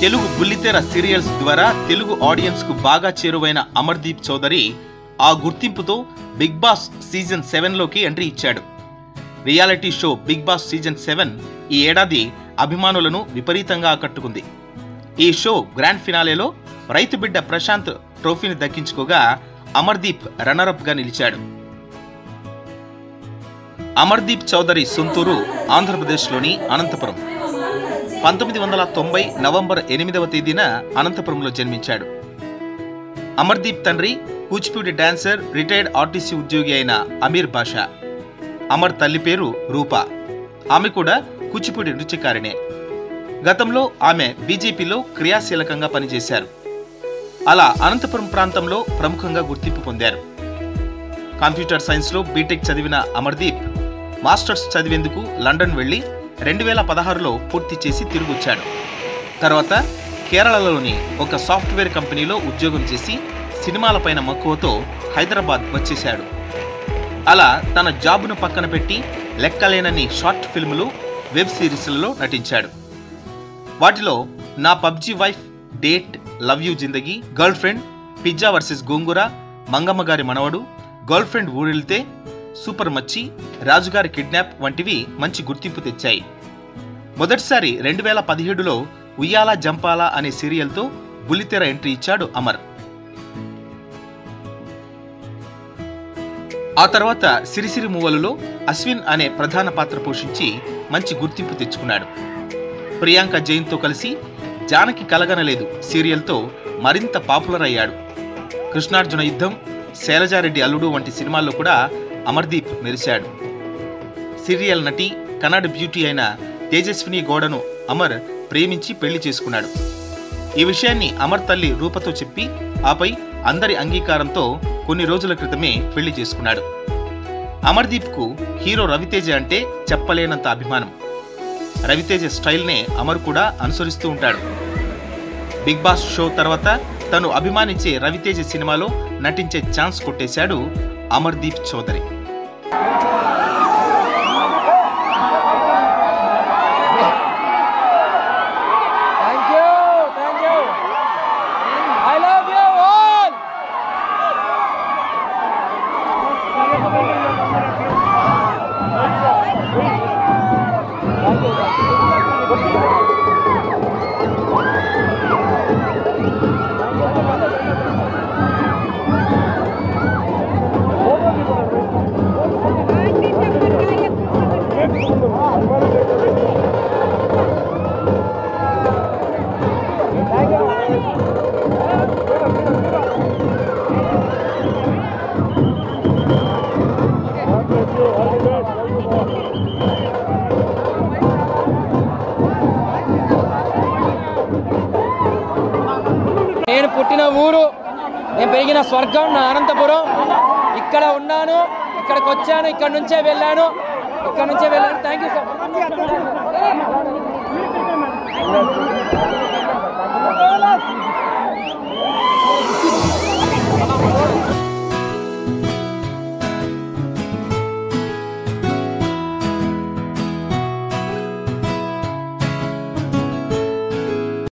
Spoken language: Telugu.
తెలుగు బుల్లితెర సీరియల్స్ ద్వారా తెలుగు ఆడియన్స్ కు బాగా చేరువైన అమర్దీప్ చౌదరి ఆ గుర్తింపుతో బిగ్ బాస్ సీజన్ 7లోకి ఎంట్రీ ఇచ్చాడు. Reality show Bigg Boss season 7 ఈ ఏడాది అభిమానులను విపరీతంగా ఆకట్టుకుంది. ఈ షో గ్రాండ్ ఫినాలేలో రైతు బిడ్డ ప్రశాంత్ ట్రోఫీని దక్కించుకోగా అమర్దీప్ రన్నరప్ గా నిలిచాడు. అమర్దీప్ చౌదరి సొంతూరు ఆంధ్రప్రదేశ్లోని అనంతపురం. 1990 నవంబర్ 8వ తేదీన అనంతపురంలో జన్మించాడు. అమర్దీప్ తండ్రి కూచిపూడి డాన్సర్, రిటైర్డ్ ఆర్టీసీ ఉద్యోగి అయిన అమీర్ బాషా. అమర్ తల్లి పేరు రూపా. ఆమె కూడా కూచిపూడి నృత్యకారిణే. గతంలో ఆమె బీజేపీలో క్రియాశీలకంగా పనిచేశారు. అలా అనంతపురం ప్రాంతంలో ప్రముఖంగా గుర్తింపు పొందారు. కంప్యూటర్ సైన్స్లో బీటెక్ చదివిన అమర్దీప్ మాస్టర్స్ చదివేందుకు లండన్ వెళ్లి 2016లో పూర్తి చేసి తిరిగొచ్చాడు. తర్వాత కేరళలోని ఒక సాఫ్ట్వేర్ కంపెనీలో ఉద్యోగం చేసి సినిమాలపైన మక్కువతో హైదరాబాద్ వచ్చేశాడు. అలా తన జాబ్ను పక్కన పెట్టి లెక్కలేనన్ని షార్ట్ ఫిల్ములు, వెబ్ సిరీస్లలో నటించాడు. వాటిలో నా PUBG wife, date, love you Zindagi, girl friend, pizza versus గోంగూర, మంగమ్మ గారి మనవడు, గర్ల్ ఫ్రెండ్ ఊరెళ్తే, సూపర్ మచ్చి, రాజుగారి కిడ్నాప్ వంటివి మంచి గుర్తింపు తెచ్చాయి. మొదటిసారి 2017లో ఉయ్యాల జంపాల అనే సీరియల్తో బుల్లితెర ఎంట్రీ ఇచ్చాడు అమర్. ఆ తర్వాత సిరిసిరి మూవలులో అశ్విన్ అనే ప్రధాన పాత్ర పోషించి మంచి గుర్తింపు తెచ్చుకున్నాడు. ప్రియాంక జైన్తో కలిసి జానకి కలగనలేదు సీరియల్తో మరింత పాపులర్ అయ్యాడు. కృష్ణార్జున యుద్ధం, శైలజారెడ్డి అల్లుడు వంటి సినిమాల్లో కూడా అమర్దీప్ మెరిశాడు. సీరియల్ నటి, కన్నడ బ్యూటీ అయిన తేజస్విని గౌడను అమర్ ప్రేమించి పెళ్లి చేసుకున్నాడు. ఈ విషయాన్ని అమర్ తల్లి రూపతో చెప్పి ఆపై అందరి అంగీకారంతో కొన్ని రోజుల క్రితమే పెళ్లి చేసుకున్నాడు. అమర్దీప్కు హీరో రవితేజ అంటే చెప్పలేనంత అభిమానం. రవితేజ స్టైల్నే అమర్ కూడా అనుసరిస్తూ ఉంటాడు. బిగ్ బాస్ షో తర్వాత తను అభిమానించే రవితేజ సినిమాలో నటించే ఛాన్స్ కొట్టేశాడు అమర్దీప్ చౌదరి. నేను పుట్టిన ఊరు, నేను పెరిగిన స్వర్గం నా అనంతపురం. ఇక్కడ ఉన్నాను, ఇక్కడికి వచ్చాను, ఇక్కడ నుంచే వెళ్ళాను. Thank you sir.